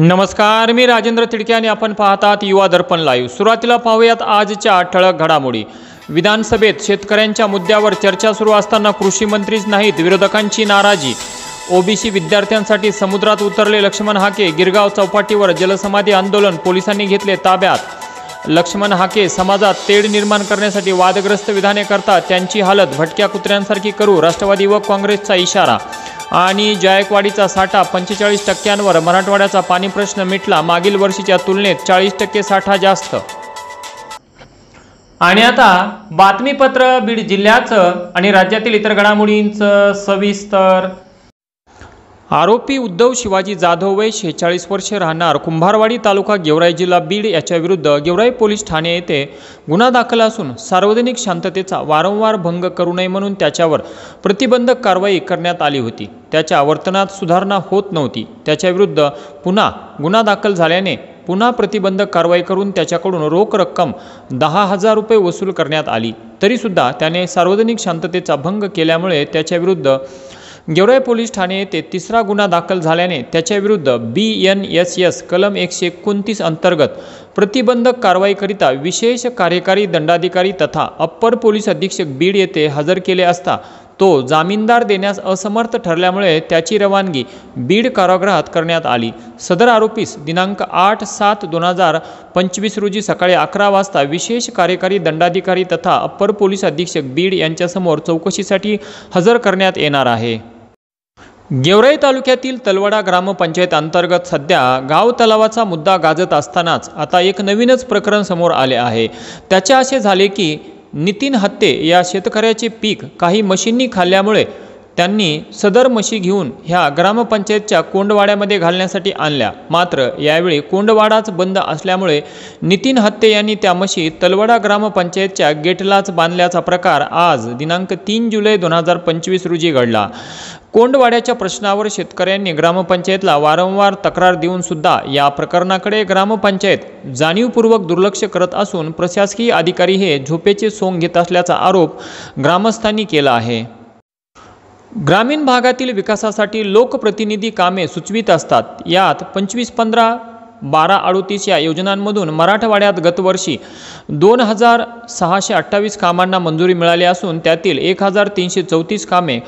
नमस्कार, मी राजेंद्र तिडके आणि आपण पाहतात युवा दर्पण लाईव्ह। सुरुवातीला पाहूयात आजच्या ठळक घडामोडी। विधानसभेत शेतकऱ्यांच्या मुद्द्यावर चर्चा सुरू असताना कृषी मंत्रीच नाहीत, विरोधकांची नाराजी। ओबीसी विद्यार्थ्यांसाठी समुद्रात उतरले लक्ष्मण हाके, गिरगाव चौपाटीवर जलसमाधी आंदोलन पोलिसांनी घेतले ताब्यात। लक्ष्मण हाके समाजात तेढ निर्माण करण्यासाठी वादग्रस्त विधाने करतात, त्यांची हालत भटक्या कुत्र्यांसारखी करू, राष्ट्रवादी व काँग्रेसचा इशारा। आणि जायकवाडीचा साठा 45%वर, मराठवाड्याचा पाणी प्रश्न मिटला, मागील वर्षीच्या तुलनेत 40% साठा जास्त। आणि आता बातमीपत्र बीड जिल्ह्याचं आणि राज्यातील इतर घडामोडींचं सविस्तर। आरोपी उद्धव शिवाजी जाधव वय 46 वर्षे, राहणार कुंभारवाडी, तालुका गेवराई, जिल्हा बीड याच्या विरुद्ध गेवराई पोलीस ठाणे येथे गुन्हा दाखल असून सार्वजनिक शांततेचा वारंवार भंग करू नये म्हणून त्याच्यावर प्रतिबंधक कारवाई करण्यात आली होती। त्याच्या वर्तनात सुधारणा होत नव्हती। त्याच्या विरुद्ध पुन्हा गुन्हा दाखल झाल्याने पुन्हा प्रतिबंधक कारवाई करून त्याच्याकडून रोख रक्कम 10,000 रुपये वसूल करण्यात आली। तरीसुद्धा त्याने सार्वजनिक शांततेचा भंग केल्यामुळे त्याच्या विरुद्ध गेवराई पोलीस ठाणे येथे तिसरा गुन्हा दाखल झाल्याने त्याच्या विरुद्ध BNSS कलम 129 अंतर्गत प्रतिबंधक कारवाईकरिता विशेष कार्यकारी दंडाधिकारी तथा अप्पर पोलीस अधीक्षक बीड येथे हजर केले असता तो जामीनदार देण्यास असमर्थ ठरल्यामुळे त्याची रवानगी बीड कारागृहात करण्यात आली। सदर आरोपीस दिनांक 8/7/2025 रोजी सकाळी 11 वाजता विशेष कार्यकारी दंडाधिकारी तथा अप्पर पोलीस अधीक्षक बीड यांच्यासमोर चौकशीसाठी हजर करण्यात येणार आहे। गेवराई तालुक्यातील तलवडा ग्रामपंचायत अंतर्गत सध्या गाव तलावाचा मुद्दा गाजत असतानाच आता एक नवीनच प्रकरण समोर आले आहे। त्याचे असे झाले की नितीन हत्ते या शेतकऱ्याचे पीक काही म्हशींनी खाल्ल्यामुळे त्यांनी सदर म्हशी घेऊन ह्या ग्रामपंचायतच्या कोंडवाड्यामध्ये घालण्यासाठी आणल्या। मात्र यावेळी कोंडवाडाच बंद असल्यामुळे नितीन हत्ते यांनी त्या म्हशी तलवडा ग्रामपंचायतच्या गेटलाच बांधल्याचा प्रकार आज दिनांक 3 जुलै 2025 रोजी घडला। कोंडवाड्याच्या प्रश्नावर शेतकऱ्यांनी ग्रामपंचायतला वारंवार तक्रार देऊन सुद्धा या प्रकरणाकडे ग्रामपंचायत जाणीवपूर्वक दुर्लक्ष करत असून प्रशासकीय अधिकारी हे झोपेचे सोंग घेत असल्याचा आरोप ग्रामस्थांनी केला आहे। ग्रामीण भागातील विकासासाठी लोकप्रतिनिधी कामे सुचवित असतात। यात 25-15, 12-38 या योजनांमधून मराठवाड्यात गतवर्षी 2,628 कामांना मंजुरी मिळाली असून त्यातील 1,334 कामे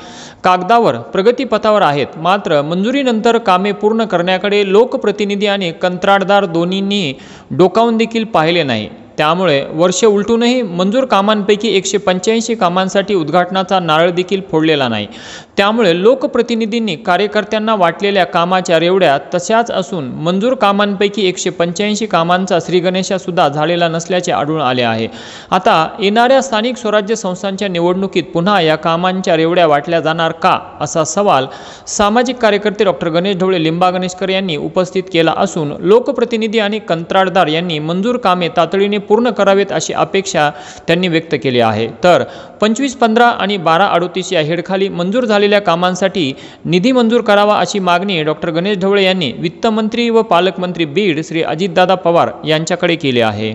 कागदावर प्रगतीपथावर आहेत। मात्र मंजुरीनंतर कामे पूर्ण करण्याकडे लोकप्रतिनिधी आणि कंत्राटदार दोन्हींनी डोकावून देखील पाहिले नाही। त्यामुळे वर्ष उलटूनही मंजूर कामांपैकी 185 कामांसाठी उद्घाटनाचा नारळ देखील फोडलेला नाही। त्यामुळे लोकप्रतिनिधींनी कार्यकर्त्यांना वाटलेल्या कामाच्या रेवड्या तशाच असून मंजूर कामांपैकी 185 कामांचा श्रीगणेशा सुद्धा झालेला नसल्याचे आढळून आले आहे। आता येणाऱ्या स्थानिक स्वराज्य संस्थांच्या निवडणुकीत पुन्हा या कामांच्या रेवड्या वाटल्या जाणार का, असा सवाल सामाजिक कार्यकर्ते डॉक्टर गणेश ढवळे लिंबा गणेशकर यांनी उपस्थित केला असून लोकप्रतिनिधी आणि कंत्राटदार यांनी मंजूर कामे तातडीने पूर्ण करावेत अशी अपेक्षा त्यांनी व्यक्त केली आहे। तर 25-15 आणि 12-38 या हेडखाली मंजूर झालेल्या कामांसाठी निधी मंजूर करावा अशी मागणी डॉक्टर गणेश ढवळे यांनी वित्तमंत्री व पालकमंत्री बीड श्री अजितदादा पवार यांच्याकडे केले आहे।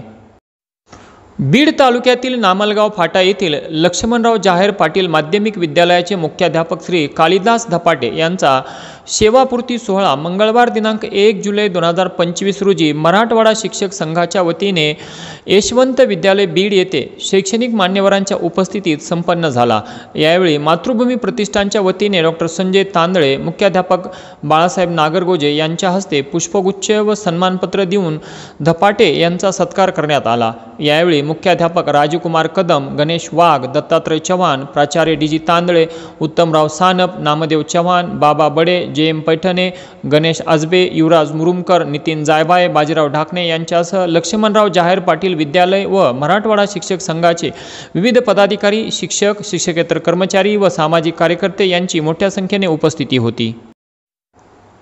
बीड तालुक्यातील नामलगाव फाटा येथील लक्ष्मणराव जाहेर पाटील माध्यमिक विद्यालयाचे मुख्याध्यापक श्री कालिदास धपाटे यांचा सेवापूर्ती सोहळा मंगळवार दिनांक 1 जुलै 2025 रोजी मराठवाडा शिक्षक संघाच्या वतीने यशवंत विद्यालय बीड येथे शैक्षणिक मान्यवरांच्या उपस्थितीत संपन्न झाला। यावेळी मातृभूमी प्रतिष्ठानच्या वतीने डॉक्टर संजय तांदळे, मुख्याध्यापक बाळासाहेब नागरगोजे यांच्या हस्ते पुष्पगुच्छ व सन्मानपत्र देऊन धपाटे यांचा सत्कार करण्यात आला। यावेळी मुख्याध्यापक राजकुमार कदम, गणेश वाघ, दत्तात्रय चव्हाण, प्राचार्य DG तांदळे, उत्तमराव सानप, नामदेव चव्हाण, बाबा बडे, JM पैठणे, गणेश आजबे, युवराज मुरुमकर, नितीन जायबाय, बाजीराव ढाकणे यांच्यासह लक्ष्मणराव जाहेर पाटील विद्यालय व मराठवाडा शिक्षक संघाचे विविध पदाधिकारी, शिक्षक, शिक्षकेतर कर्मचारी व सामाजिक कार्यकर्ते यांची मोठ्या संख्येने उपस्थिती होती।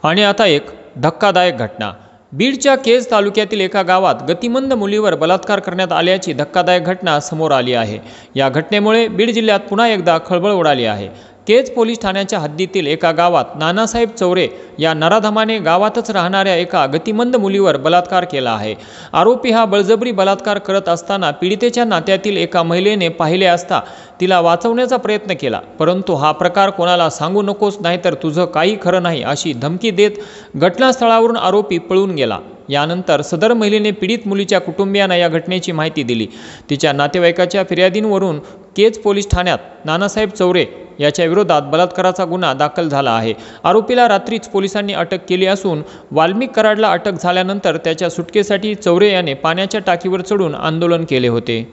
आणि आता एक धक्कादायक घटना। बीडच्या केज तालुक्यातील एका गावात गतिमंद मुलीवर बलात्कार करण्यात आल्याची धक्कादायक घटना समोर आली आहे। या घटनेमुळे बीड जिल्ह्यात पुन्हा एकदा खळबळ उडाली आहे। केज पोलीस ठाण्याच्या हद्दीतील एका गावात नानासाहेब चौरे या नराधमाने गावातच राहणाऱ्या एका गतिमंद मुलीवर बलात्कार केला आहे। आरोपी हा बळजबरी बलात्कार करत असताना पीडितेच्या नात्यातील एका महिलेने पाहिले असता तिला वाचवण्याचा प्रयत्न केला, परंतु हा प्रकार कोणाला सांगू नकोस नाहीतर तुझं काही खरं नाही अशी धमकी देत घटनास्थळावरून आरोपी पळून गेला। यानंतर सदर महिलेने पीडित मुलीच्या कुटुंबियांना या घटनेची माहिती दिली। तिच्या नातेवाईकाच्या फिर्यादीवरून केज पोलीस ठाण्यात नानासाहेब चौरे याच्या विरोधात बलात्काराचा गुन्हा दाखल झाला आहे। आरोपीला रात्रीच पोलिसांनी अटक केली असून वाल्मिक कराडला अटक झाल्यानंतर त्याच्या सुटकेसाठी चौरे याने पाण्याच्या टाकीवर चढून आंदोलन केले होते।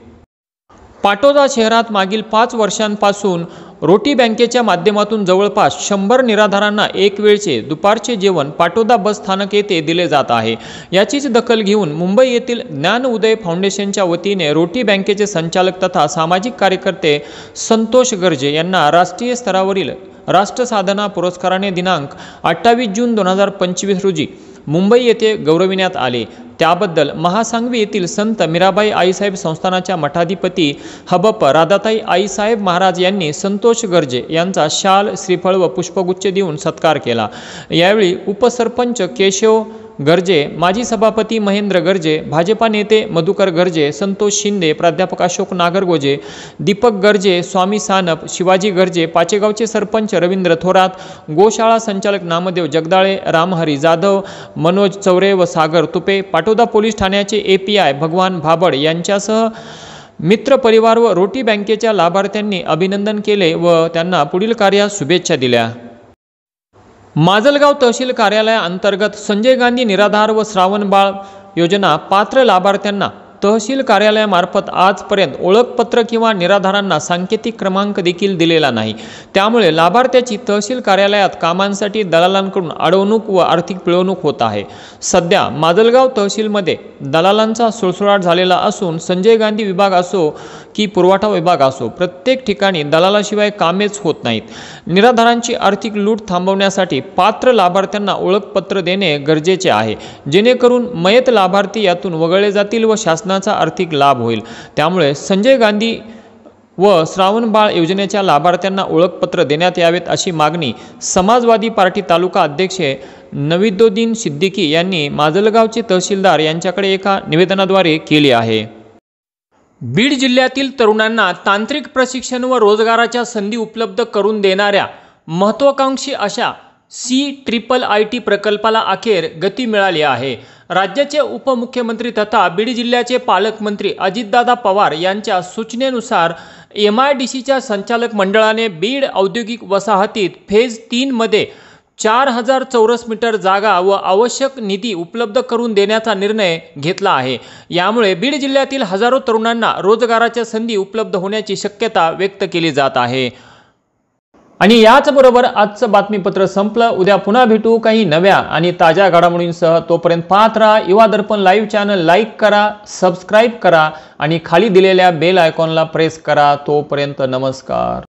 पाटोदा शहरात मागील 5 वर्षांपासून रोटी बँकेच्या माध्यमातून जवळपास 100 निराधारांना एक वेळचे दुपारचे जेवण पाटोदा बस स्थानक येथे दिले जात आहे। याचीच दखल घेऊन मुंबई येथील ज्ञान उदय फाउंडेशनच्या वतीने रोटी बँकेचे संचालक तथा सामाजिक कार्यकर्ते संतोष गर्जे यांना राष्ट्रीय स्तरावरील राष्ट्रसाधना पुरस्काराने दिनांक 28 जून 2025 रोजी मुंबई येथे गौरविण्यात आले। त्याबद्दल महासांगवी येथील संत मीराबाई आईसाहेब संस्थानाच्या मठाधिपती हबप राधाताई आईसाहेब महाराज यांनी संतोष गर्जे यांचा शाल, श्रीफळ व पुष्पगुच्छ देऊन सत्कार केला। यावेळी उपसरपंच केशव गर्जे, माजी सभापती महेंद्र गर्जे, भाजपा नेते मधुकर गर्जे, संतोष शिंदे, प्राध्यापक अशोक नागरगोजे, दीपक गर्जे, स्वामी सानप, शिवाजी गर्जे, पाचेगावचे सरपंच रवींद्र थोरात, गोशाळा संचालक नामदेव जगदाळे, रामहरी जाधव, मनोज चौरे व सागर तुपे, पाटोदा पोलीस ठाण्याचे API भगवान भाबड यांच्यासह मित्र परिवार व रोटी बँकेच्या लाभार्थ्यांनी अभिनंदन केले व त्यांना पुढील कार्यास शुभेच्छा दिल्या। माजलगाव तहसील कार्यालयाअंतर्गत संजय गांधी निराधार व श्रावणबाळ योजना पात्र लाभार्थ्यांना तहसील कार्यालयामार्फत आजपर्यंत ओळखपत्र किंवा निराधारांना सांकेतिक क्रमांक देखील दिलेला नाही। त्यामुळे लाभार्थ्याची तहसील कार्यालयात कामांसाठी दलालांकडून अडवणूक व आर्थिक पिळवणूक होत आहे। सध्या माजलगाव तहसीलमध्ये दलालांचा सुळसुळाट झालेला असून संजय गांधी विभाग असो की पुरवठा विभाग असो, प्रत्येक ठिकाणी दलालाशिवाय कामेच होत नाहीत। निराधारांची आर्थिक लूट थांबवण्यासाठी पात्र लाभार्थ्यांना ओळखपत्र देणे गरजेचे आहे, जेणेकरून मयत लाभार्थी यातून वगळले जातील व शासनाचा आर्थिक लाभ होईल। त्यामुळे संजय गांधी व श्रावणबाळ योजनेच्या लाभार्थ्यांना ओळखपत्र देण्यात यावेत अशी मागणी समाजवादी पार्टी तालुका अध्यक्ष नविदुद्दीन सिद्दीकी यांनी माजलगावचे तहसीलदार यांच्याकडे एका निवेदनाद्वारे केली आहे। बीड जिल्ह्यातील तरुणांना तांत्रिक प्रशिक्षण व रोजगाराच्या संधी उपलब्ध करून देणाऱ्या महत्त्वाकांक्षी अशा CIIT प्रकल्पाला अखेर गती मिळाली आहे। राज्याचे उपमुख्यमंत्री तथा बीड जिल्ह्याचे पालकमंत्री अजितदादा पवार यांच्या सूचनेनुसार MIDCच्या संचालक मंडळाने बीड औद्योगिक वसाहतीत फेज 3 मध्ये 4000 चौरस मीटर जागा व आवश्यक निधी उपलब्ध करून देण्याचा निर्णय घेतला आहे। यामुळे बीड जिल्ह्यातील हजारो तरुणांना रोजगाराच्या संधी उपलब्ध होण्याची शक्यता व्यक्त केली जात आहे। आणि याचबरोबर आजचं बातमीपत्र संपलं। उद्या पुन्हा भेटू काही नव्या आणि ताज्या घडामोडींसह। तोपर्यंत पाहत राहा युवा दर्पण लाईव्ह चॅनल, लाईक करा, सबस्क्राईब करा आणि खाली दिलेल्या बेल आयकॉनला प्रेस करा। तोपर्यंत नमस्कार।